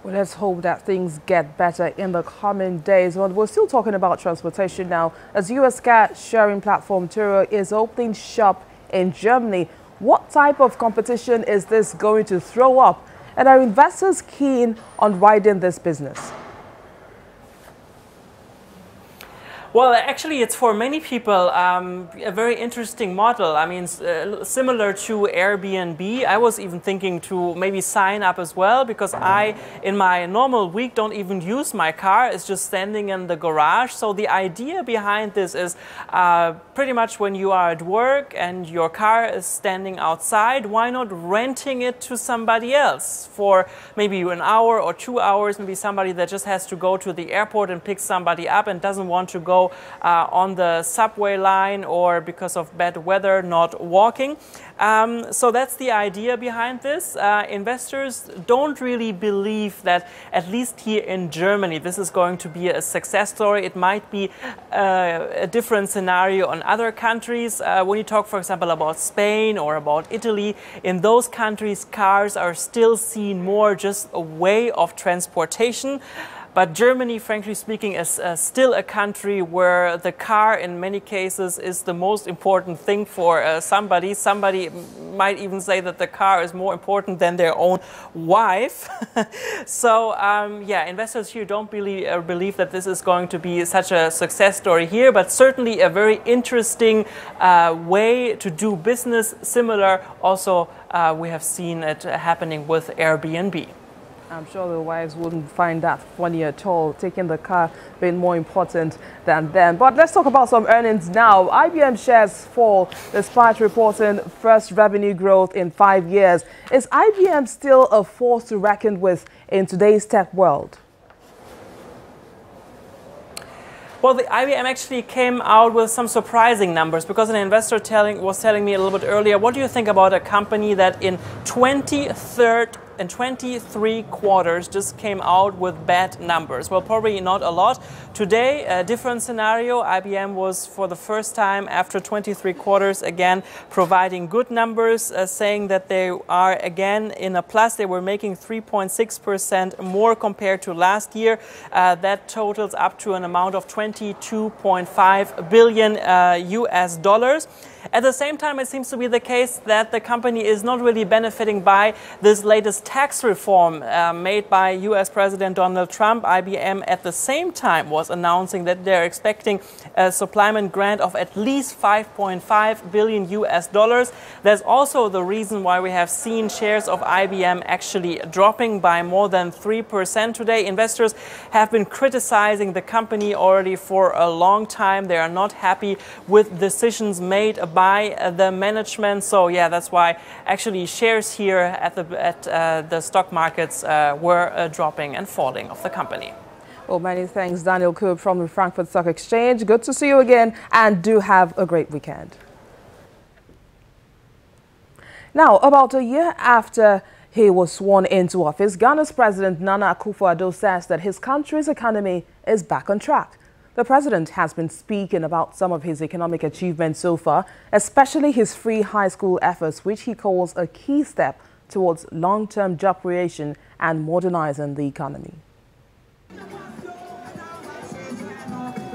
Well, let's hope that things get better in the coming days. Well, we're still talking about transportation now, as U.S. car sharing platform Turo is opening shop in Germany. What type of competition is this going to throw up? And are investors keen on riding this business? Well, actually, it's for many people a very interesting model. I mean, similar to Airbnb. I was even thinking to maybe sign up as well, because I, in my normal week, don't even use my car. It's just standing in the garage. So the idea behind this is pretty much when you are at work and your car is standing outside, why not renting it to somebody else for maybe an hour or 2 hours, maybe somebody that just has to go to the airport and pick somebody up and doesn't want to go on the subway line, or because of bad weather not walking. So that's the idea behind this. Investors don't really believe that, at least here in Germany, this is going to be a success story. It might be a different scenario in other countries. When you talk, for example, about Spain or about Italy, in those countries, cars are still seen more just a way of transportation. But Germany, frankly speaking, is still a country where the car, in many cases, is the most important thing for somebody. Somebody might even say that the car is more important than their own wife. So, yeah, investors here don't believe that this is going to be such a success story here, but certainly a very interesting way to do business. Similar, also, we have seen it happening with Airbnb. I'm sure the wives wouldn't find that funny at all, taking the car being more important than them. But let's talk about some earnings now. IBM shares fall despite reporting first revenue growth in 5 years. Is IBM still a force to reckon with in today's tech world? Well, the IBM actually came out with some surprising numbers, because an investor was telling me a little bit earlier, what do you think about a company that in 23 quarters just came out with bad numbers? Well, probably not a lot. Today, a different scenario. IBM was, for the first time after 23 quarters, again providing good numbers, saying that they are again in a plus. They were making 3.6% more compared to last year. That totals up to an amount of 22.5 billion US dollars. At the same time, it seems to be the case that the company is not really benefiting by this latest tax reform made by US President Donald Trump. IBM at the same time was announcing that they're expecting a supplement grant of at least 5.5 billion US dollars. That's also the reason why we have seen shares of IBM actually dropping by more than 3% today. Investors have been criticizing the company already for a long time. They are not happy with decisions made by the management. So yeah, that's why actually shares here at the stock markets were dropping and falling of the company. Well, many thanks, Daniel Koob from the Frankfurt Stock Exchange. Good to see you again, and do have a great weekend. Now, about a year after he was sworn into office, Ghana's President Nana Akufo-Addo says that his country's economy is back on track. The president has been speaking about some of his economic achievements so far, especially his free high school efforts, which he calls a key step towards long-term job creation and modernizing the economy.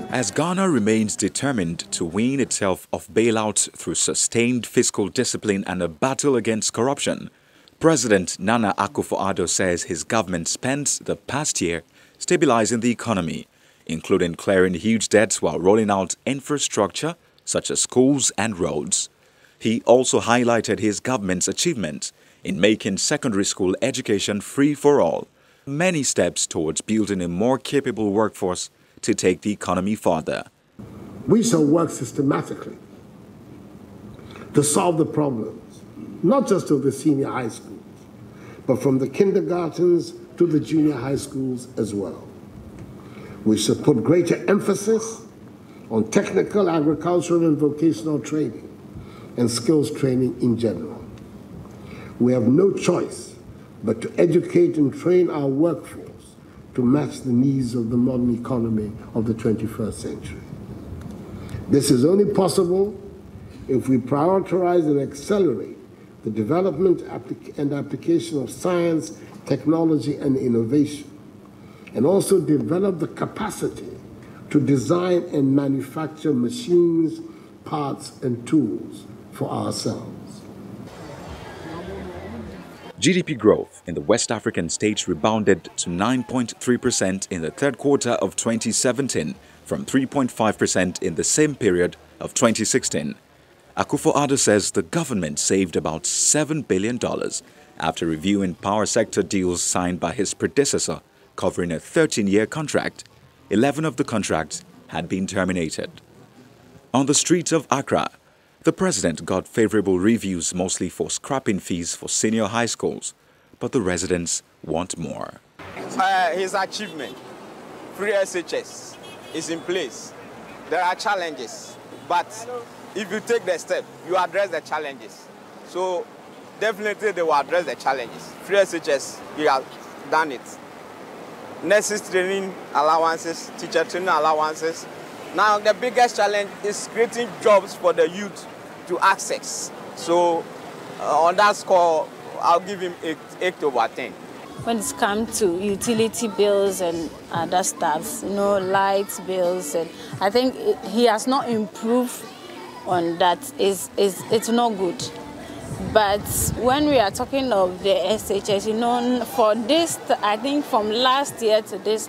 As Ghana remains determined to wean itself off bailouts through sustained fiscal discipline and a battle against corruption, President Nana Akufo-Addo says his government spent the past year stabilizing the economy, including clearing huge debts while rolling out infrastructure such as schools and roads. He also highlighted his government's achievements in making secondary school education free for all, many steps towards building a more capable workforce to take the economy further. We shall work systematically to solve the problems, not just of the senior high schools, but from the kindergartens to the junior high schools as well. We shall put greater emphasis on technical, agricultural, and vocational training and skills training in general. We have no choice but to educate and train our workforce to match the needs of the modern economy of the 21st century. This is only possible if we prioritize and accelerate the development and application of science, technology and innovation, and also develop the capacity to design and manufacture machines, parts, and tools for ourselves. GDP growth in the West African states rebounded to 9.3% in the third quarter of 2017 from 3.5% in the same period of 2016. Akufo-Addo says the government saved about $7 billion after reviewing power sector deals signed by his predecessor covering a 13-year contract. 11 of the contracts had been terminated. On the streets of Accra, the president got favorable reviews mostly for scrapping fees for senior high schools, but the residents want more. His achievement, free SHS, is in place. There are challenges, but if you take the step, you address the challenges. So definitely they will address the challenges. Free SHS, he has done it. Nurses training allowances, teacher training allowances. Now the biggest challenge is creating jobs for the youth to access. So on that score, I'll give him 8 over 10. When it comes to utility bills and other stuff, lights bills, and I think he has not improved on that. It's not good. But when we are talking of the SHS, for this, I think from last year to this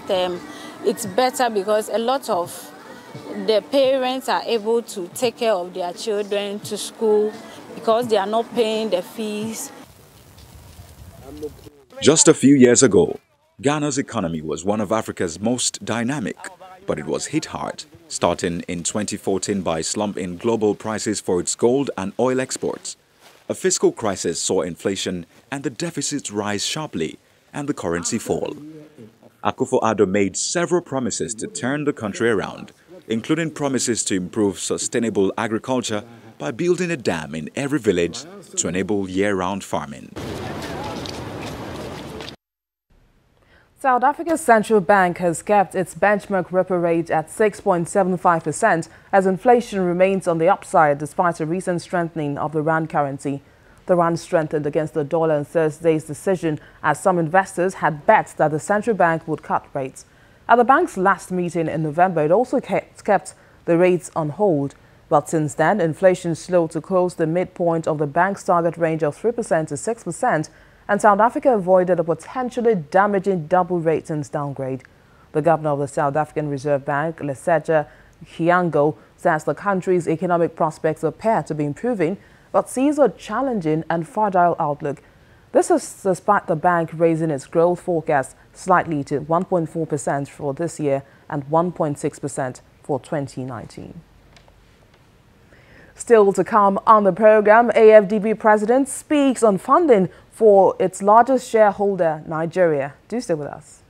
term, it's better because a lot of the parents are able to take care of their children to school because they are not paying the fees. Just a few years ago, Ghana's economy was one of Africa's most dynamic, but it was hit hard, starting in 2014 by a slump in global prices for its gold and oil exports. A fiscal crisis saw inflation and the deficit rise sharply and the currency fall. Akufo-Addo made several promises to turn the country around, including promises to improve sustainable agriculture by building a dam in every village to enable year-round farming. South Africa's central bank has kept its benchmark repo rate at 6.75% as inflation remains on the upside despite a recent strengthening of the rand currency. The rand strengthened against the dollar on Thursday's decision as some investors had bet that the central bank would cut rates. At the bank's last meeting in November, it also kept the rates on hold. But since then, inflation slowed to close the midpoint of the bank's target range of 3% to 6%, and South Africa avoided a potentially damaging double ratings downgrade. The governor of the South African Reserve Bank, Lesetja Kganyago, says the country's economic prospects appear to be improving, but sees a challenging and fragile outlook. This is despite the bank raising its growth forecast slightly to 1.4% for this year and 1.6% for 2019. Still to come on the program, AFDB president speaks on funding for its largest shareholder, Nigeria. Do stay with us.